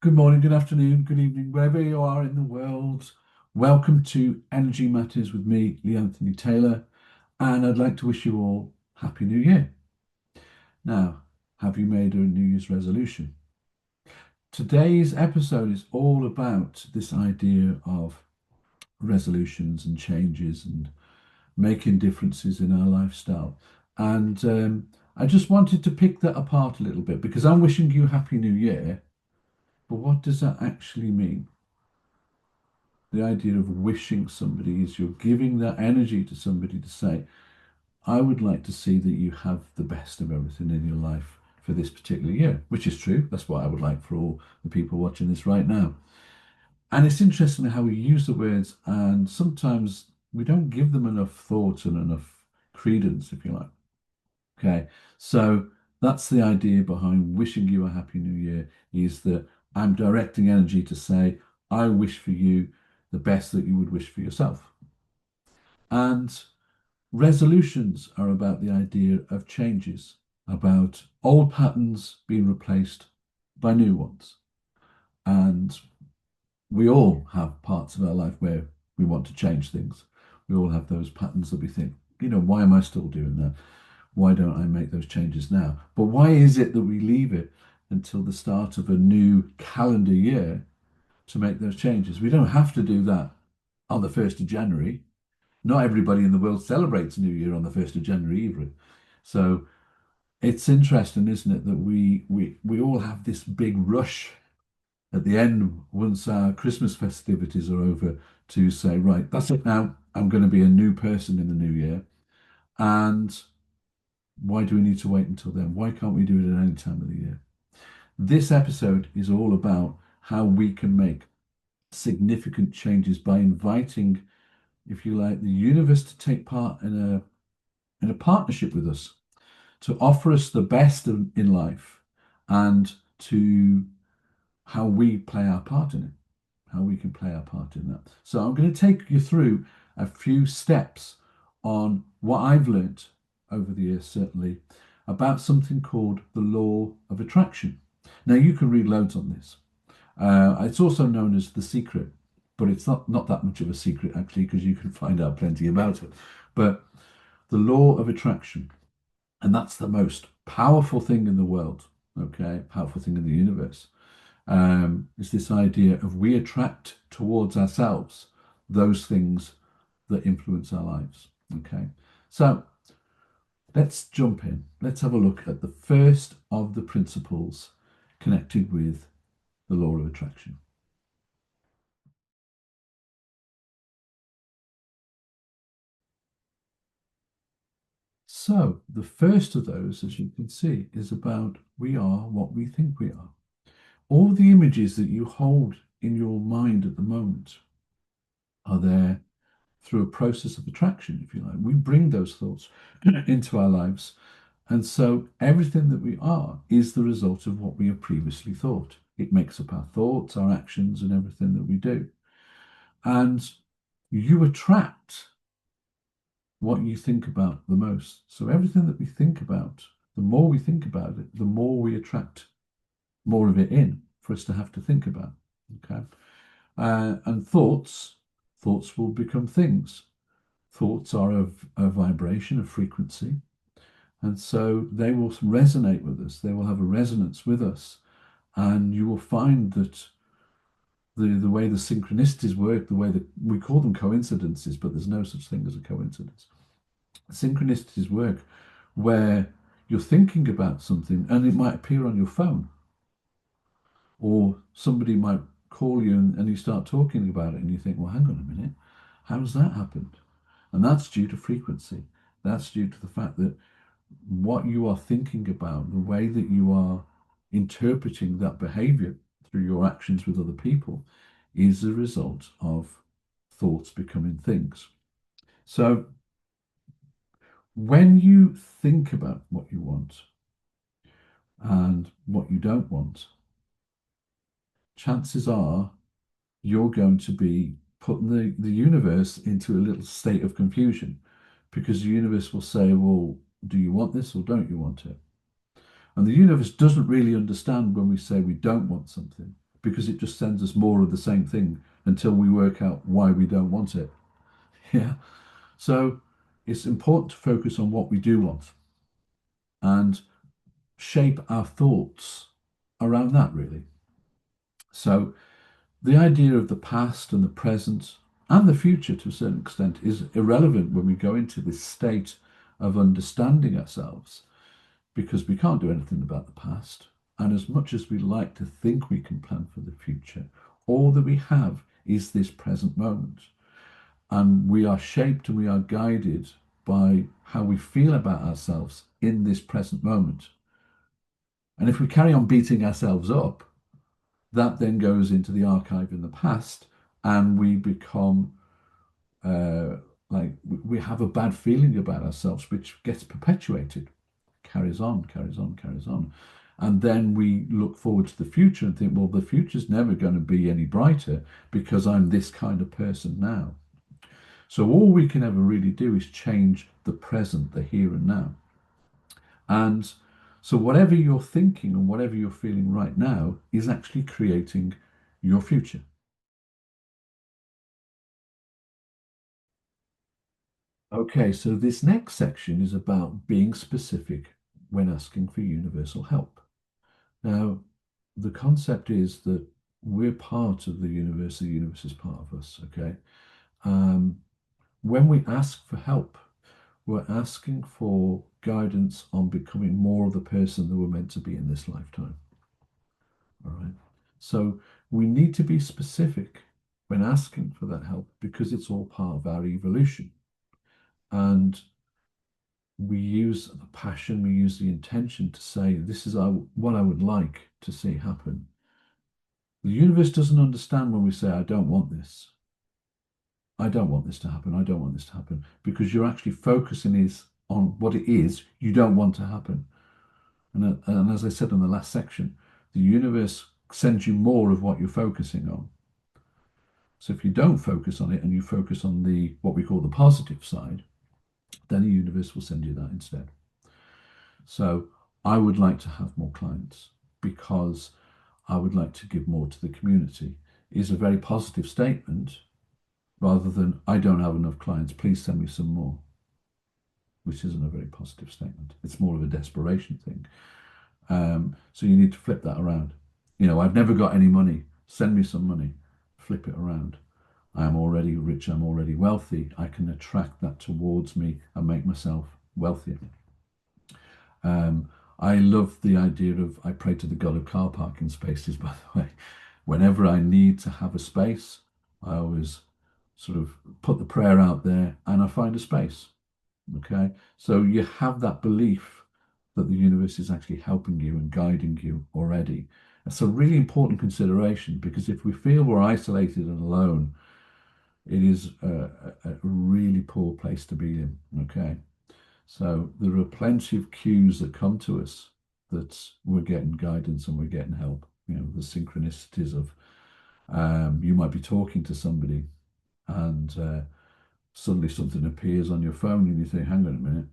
Good morning, good afternoon, good evening, wherever you are in the world. Welcome to Energy Matters with me, Lee Anthony Taylor, and I'd like to wish you all Happy New Year. Now, have you made a New Year's resolution? Today's episode is all about this idea of resolutions and changes and making differences in our lifestyle. And I just wanted to pick that apart a little bit because I'm wishing you Happy New Year, but what does that actually mean? The idea of wishing somebody is you're giving that energy to somebody to say, I would like to see that you have the best of everything in your life for this particular year, which is true. That's what I would like for all the people watching this right now. And it's interesting how we use the words, and sometimes we don't give them enough thought and enough credence, if you like. Okay. So that's the idea behind wishing you a happy new year is that I'm directing energy to say, I wish for you the best that you would wish for yourself. And resolutions are about the idea of changes, about old patterns being replaced by new ones. And we all have parts of our life where we want to change things. We all have those patterns that we think, why am I still doing that? Why don't I make those changes now? But why is it that we leave it until the start of a new calendar year to make those changes? We don't have to do that on the 1st of January. Not everybody in the world celebrates New Year on the 1st of January either. So it's interesting, isn't it, that we all have this big rush at the end once our Christmas festivities are over to say, right, that's it now. I'm going to be a new person in the new year. And why do we need to wait until then? Why can't we do it at any time of the year? This episode is all about how we can make significant changes by inviting, if you like, the universe to take part in a partnership with us, to offer us the best in life and to how we play our part in it, how we can play our part in that. So I'm going to take you through a few steps on what I've learned over the years, certainly, about something called the law of attraction. Now, you can read loads on this. It's also known as the secret, but it's not that much of a secret, actually, because you can find out plenty about it. But the law of attraction, and that's the most powerful thing in the world, okay, powerful thing in the universe, is this idea of we attract towards ourselves those things that influence our lives, okay? So let's jump in. Let's have a look at the first of the principles connected with the law of attraction. So the first of those, as you can see, is about we are what we think we are. All the images that you hold in your mind at the moment are there through a process of attraction, if you like. We bring those thoughts into our lives. And so everything that we are is the result of what we have previously thought. It makes up our thoughts, our actions, and everything that we do. And you attract what you think about the most. So everything that we think about, the more we think about it, the more we attract more of it in for us to have to think about. Okay. And thoughts will become things. Thoughts are of a vibration, a frequency. And so they will resonate with us. They will have a resonance with us. And you will find that the way the synchronicities work, the way that we call them coincidences, but there's no such thing as a coincidence. Synchronicities work where you're thinking about something and it might appear on your phone, or somebody might call you and you start talking about it and you think, well, hang on a minute, how's that happened? And that's due to frequency. That's due to the fact that what you are thinking about, the way that you are interpreting that behavior through your actions with other people, is a result of thoughts becoming things. So when you think about what you want and what you don't want, chances are you're going to be putting the universe into a little state of confusion, because the universe will say, well, do you want this or don't you want it? And the universe doesn't really understand when we say we don't want something. because it just sends us more of the same thing until we work out why we don't want it. Yeah. So it's important to focus on what we do want and shape our thoughts around that, really. So the idea of the past and the present and the future to a certain extent is irrelevant when we go into this state of understanding ourselves because we can't do anything about the past. And as much as we like to think we can plan for the future, all that we have is this present moment. And we are shaped and we are guided by how we feel about ourselves in this present moment. And if we carry on beating ourselves up, that then goes into the archive in the past, and we become uh, like we have a bad feeling about ourselves, which gets perpetuated, carries on, carries on, carries on. And then we look forward to the future and think, well, the future's never going to be any brighter because I'm this kind of person now. So all we can ever really do is change the present, the here and now. And so whatever you're thinking and whatever you're feeling right now is actually creating your future. Okay, so this next section is about being specific when asking for universal help. Now, the concept is that we're part of the universe is part of us, okay? Um, when we ask for help, we're asking for guidance on becoming more of the person that we're meant to be in this lifetime. All right. So we need to be specific when asking for that help because it's all part of our evolution. And we use the passion, we use the intention to say, this is what I would like to see happen. The universe doesn't understand when we say, I don't want this. I don't want this to happen. I don't want this to happen because you're actually focusing is on what it is you don't want to happen. And as I said in the last section, the universe sends you more of what you're focusing on. So if you don't focus on it and you focus on the what we call the positive side, then the universe will send you that instead. So I would like to have more clients because I would like to give more to the community is a very positive statement rather than I don't have enough clients, please send me some more, which isn't a very positive statement. It's more of a desperation thing. So you need to flip that around. You know, I've never got any money. Send me some money. Flip it around. I am already rich. I'm already wealthy. I can attract that towards me and make myself wealthier. Um, I love the idea of, I pray to the God of car parking spaces, by the way. Whenever I need to have a space, I always sort of put the prayer out there and I find a space. Okay. So you have that belief that the universe is actually helping you and guiding you already. It's a really important consideration because if we feel we're isolated and alone, it is a really poor place to be in. Okay. So there are plenty of cues that come to us that we're getting guidance and we're getting help. You know, the synchronicities of you might be talking to somebody and suddenly something appears on your phone and you think, hang on a minute,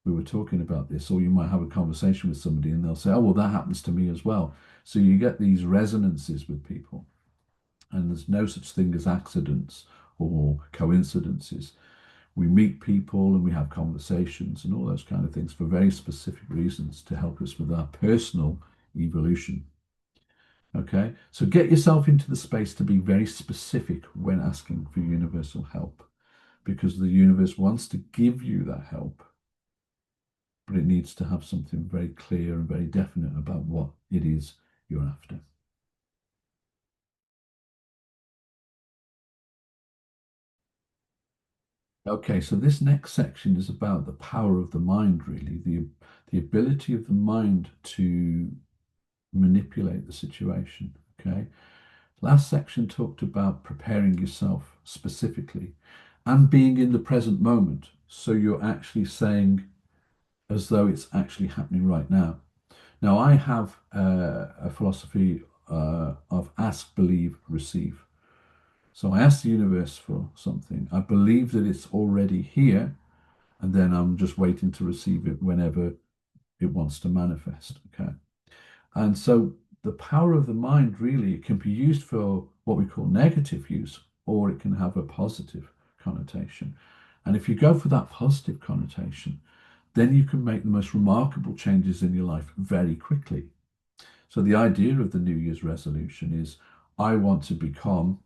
we were talking about this. Or you might have a conversation with somebody and they'll say, oh, well, that happens to me as well. So you get these resonances with people. And there's no such thing as accidents or coincidences. We meet people and we have conversations and all those kind of things for very specific reasons to help us with our personal evolution. Okay, so get yourself into the space to be very specific when asking for universal help because the universe wants to give you that help, but it needs to have something very clear and very definite about what it is you're after. Okay, so this next section is about the power of the mind, really, the ability of the mind to manipulate the situation. Okay. Last section talked about preparing yourself specifically and being in the present moment. So you're actually saying as though it's actually happening right now. Now, I have a philosophy of ask, believe, receive. So I ask the universe for something. I believe that it's already here, and then I'm just waiting to receive it whenever it wants to manifest. Okay. And so the power of the mind really, it can be used for what we call negative use, or it can have a positive connotation. And if you go for that positive connotation, then you can make the most remarkable changes in your life very quickly. So the idea of the New Year's resolution is I want to become,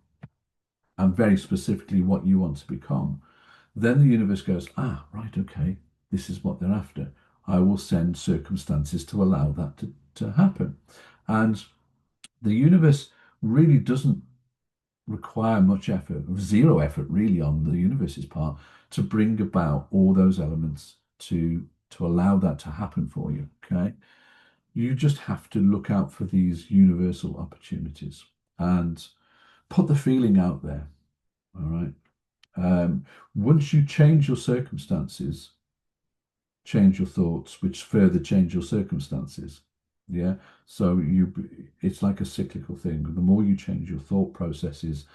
and very specifically what you want to become. Then the universe goes, ah, right, okay, this is what they're after. I will send circumstances to allow that to happen. And the universe really doesn't require much effort, zero effort really on the universe's part to bring about all those elements to allow that to happen for you. Okay. You just have to look out for these universal opportunities and put the feeling out there. All right. Once you change your circumstances, change your thoughts, which further change your circumstances. Yeah. So it's like a cyclical thing. The more you change your thought processes,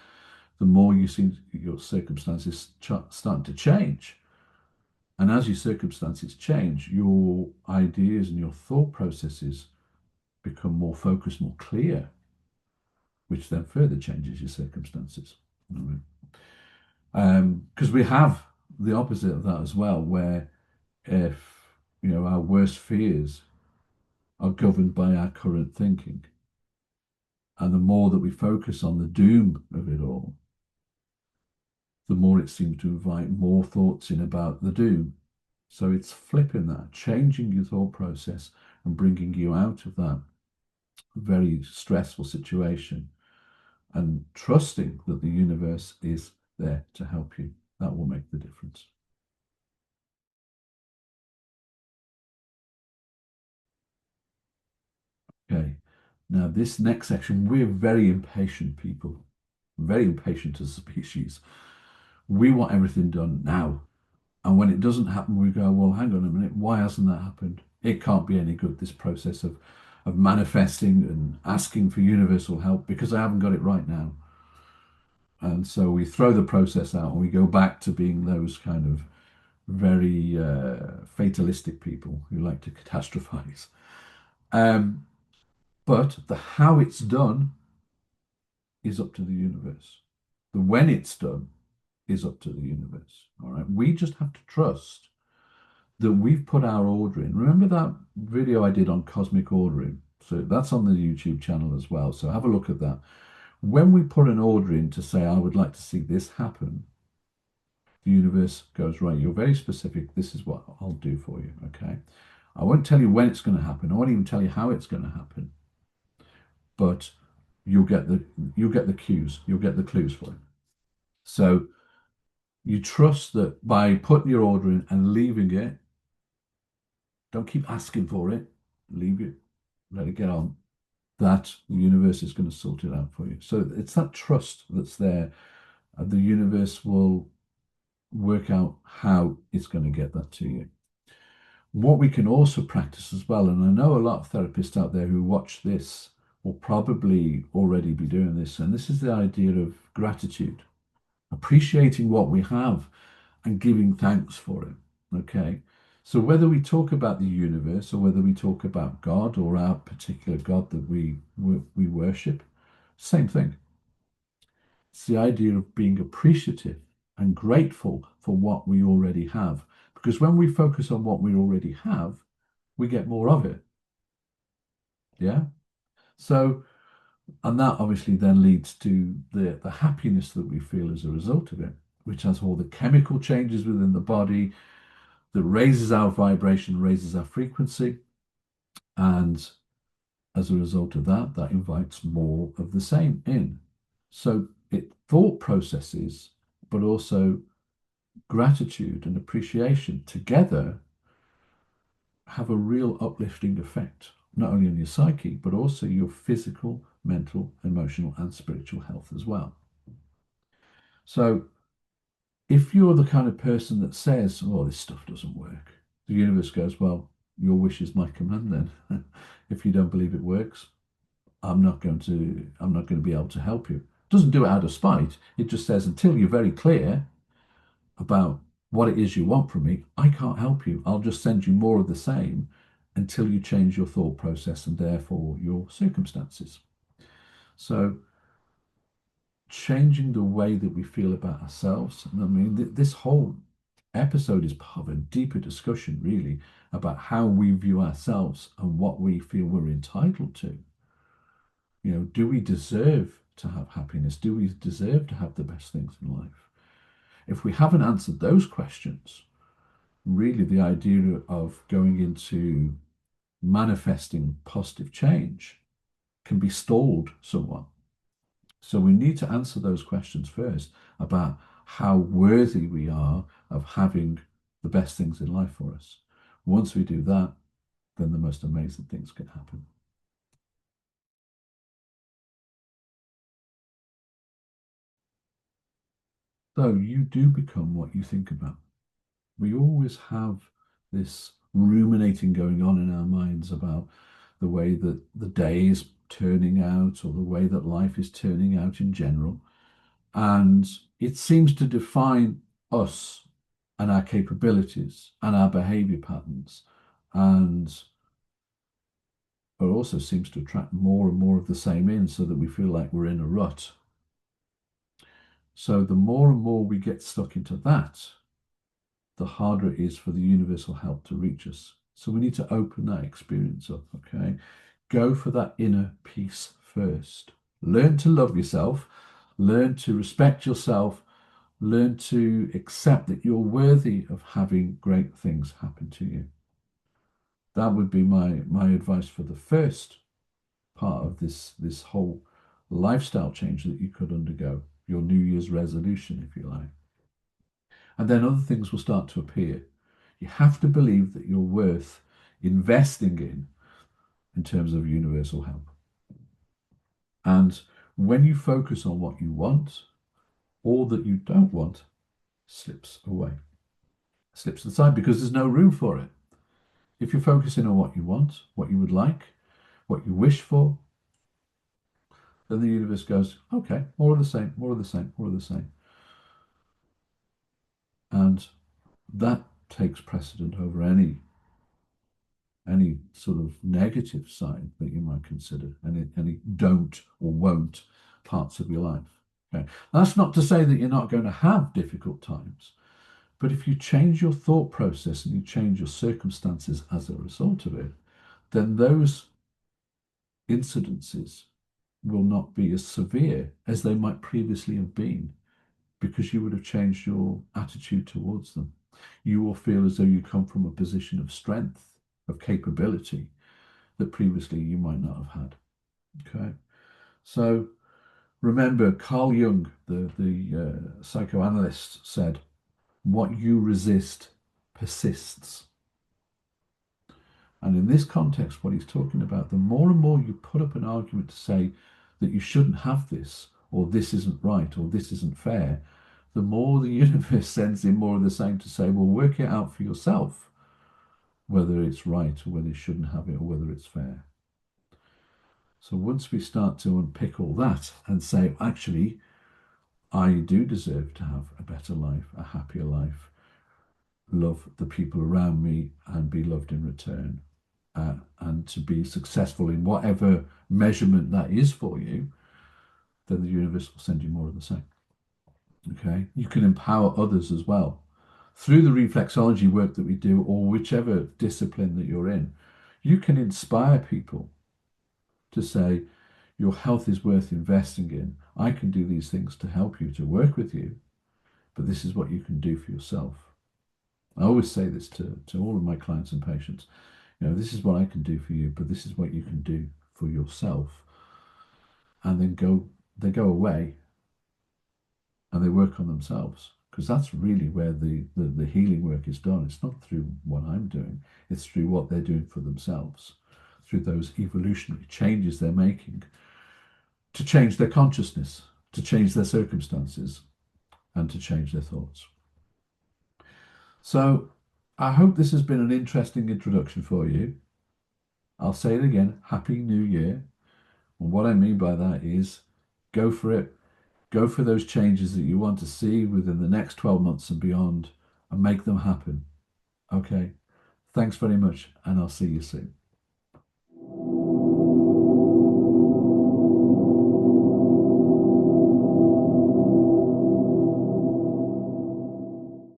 the more you see your circumstances starting to change. And as your circumstances change, your ideas and your thought processes become more focused, more clear, which then further changes your circumstances. Because we have the opposite of that as well, where if our worst fears are governed by our current thinking, and the more that we focus on the doom of it all, the more it seems to invite more thoughts in about the doom. So it's flipping that, changing your thought process and bringing you out of that very stressful situation and trusting that the universe is there to help you. That will make the difference. Okay. Now, this next section, we're very impatient people, very impatient as a species. We want everything done now. And when it doesn't happen, we go, well, hang on a minute, why hasn't that happened? It can't be any good, this process of manifesting and asking for universal help because I haven't got it right now. And so we throw the process out and we go back to being those kind of very fatalistic people who like to catastrophize. Um, but the how it's done is up to the universe. The when it's done is up to the universe. All right. We just have to trust that we've put our order in. Remember that video I did on cosmic ordering? So that's on the YouTube channel as well. So have a look at that. When we put an order in to say, I would like to see this happen, the universe goes, right, you're very specific. This is what I'll do for you. Okay. I won't tell you when it's going to happen. I won't even tell you how it's going to happen. But you'll get the cues, you'll get the clues for it. So you trust that by putting your order in and leaving it, don't keep asking for it, leave it, let it get on, that the universe is going to sort it out for you. So it's that trust that's there. The universe will work out how it's going to get that to you. What we can also practice as well, and I know a lot of therapists out there who watch this will probably already be doing this, and this is the idea of gratitude, appreciating what we have and giving thanks for it. Okay. So whether we talk about the universe or whether we talk about God or our particular God that we worship, same thing. It's the idea of being appreciative and grateful for what we already have. Because when we focus on what we already have, we get more of it. Yeah. So, and that obviously then leads to the happiness that we feel as a result of it, which has all the chemical changes within the body that raises our vibration, raises our frequency. And as a result of that, that invites more of the same in. So it thought processes, but also gratitude and appreciation together have a real uplifting effect, not only on your psyche, but also your physical, mental, emotional, and spiritual health as well. So if you're the kind of person that says, oh, this stuff doesn't work, the universe goes, well, your wish is my command then. If you don't believe it works, I'm not going to be able to help you. It doesn't do it out of spite. It just says, until you're very clear about what it is you want from me, I can't help you. I'll just send you more of the same. until you change your thought process and therefore your circumstances. So changing the way that we feel about ourselves. And I mean, this whole episode is part of a deeper discussion, really, about how we view ourselves and what we feel we're entitled to. You know, do we deserve to have happiness? Do we deserve to have the best things in life? If we haven't answered those questions, really the idea of going into manifesting positive change can be stalled somewhat. So we need to answer those questions first about how worthy we are of having the best things in life for us. Once we do that, then the most amazing things can happen. So you do become what you think about. We always have this ruminating going on in our minds about the way that the day is turning out or the way that life is turning out in general. And it seems to define us and our capabilities and our behavior patterns. And it also seems to attract more and more of the same in so that we feel like we're in a rut. So the more and more we get stuck into that, the harder it is for the universal help to reach us. So we need to open that experience up, okay? Go for that inner peace first. Learn to love yourself, learn to respect yourself, learn to accept that you're worthy of having great things happen to you. That would be my advice for the first part of this whole lifestyle change that you could undergo, your New Year's resolution, if you like. And then other things will start to appear. You have to believe that you're worth investing in terms of universal help. And when you focus on what you want, all that you don't want slips away, slips aside because there's no room for it. If you're focusing on what you want, what you would like, what you wish for, then the universe goes, okay, more of the same, more of the same, more of the same. And that takes precedent over any sort of negative side that you might consider, any don't or won't parts of your life. Okay. That's not to say that you're not going to have difficult times, but if you change your thought process and you change your circumstances as a result of it, then those incidences will not be as severe as they might previously have been because you would have changed your attitude towards them. You will feel as though you come from a position of strength, of capability that previously you might not have had. Okay. So remember, Carl Jung, the psychoanalyst, said, what you resist persists. And in this context, what he's talking about, the more and more you put up an argument to say that you shouldn't have this, or this isn't right, or this isn't fair, the more the universe sends in more of the same to say, well, work it out for yourself, whether it's right or whether you shouldn't have it or whether it's fair. So once we start to unpick all that and say, actually, I do deserve to have a better life, a happier life, love the people around me and be loved in return, and to be successful in whatever measurement that is for you, then the universe will send you more of the same. Okay, you can empower others as well through the reflexology work that we do, or whichever discipline that you're in. You can inspire people to say, your health is worth investing in. I can do these things to help you, to work with you, but this is what you can do for yourself. I always say this to all of my clients and patients. You know, this is what I can do for you, but this is what you can do for yourself. And then they go away and they work on themselves, because that's really where the healing work is done. It's not through what I'm doing, it's through what they're doing for themselves, through those evolutionary changes they're making to change their consciousness, to change their circumstances, and to change their thoughts. So I hope this has been an interesting introduction for you. I'll say it again, Happy New Year. And what I mean by that is go for it. Go for those changes that you want to see within the next 12 months and beyond and make them happen. Okay. Thanks very much, and I'll see you soon.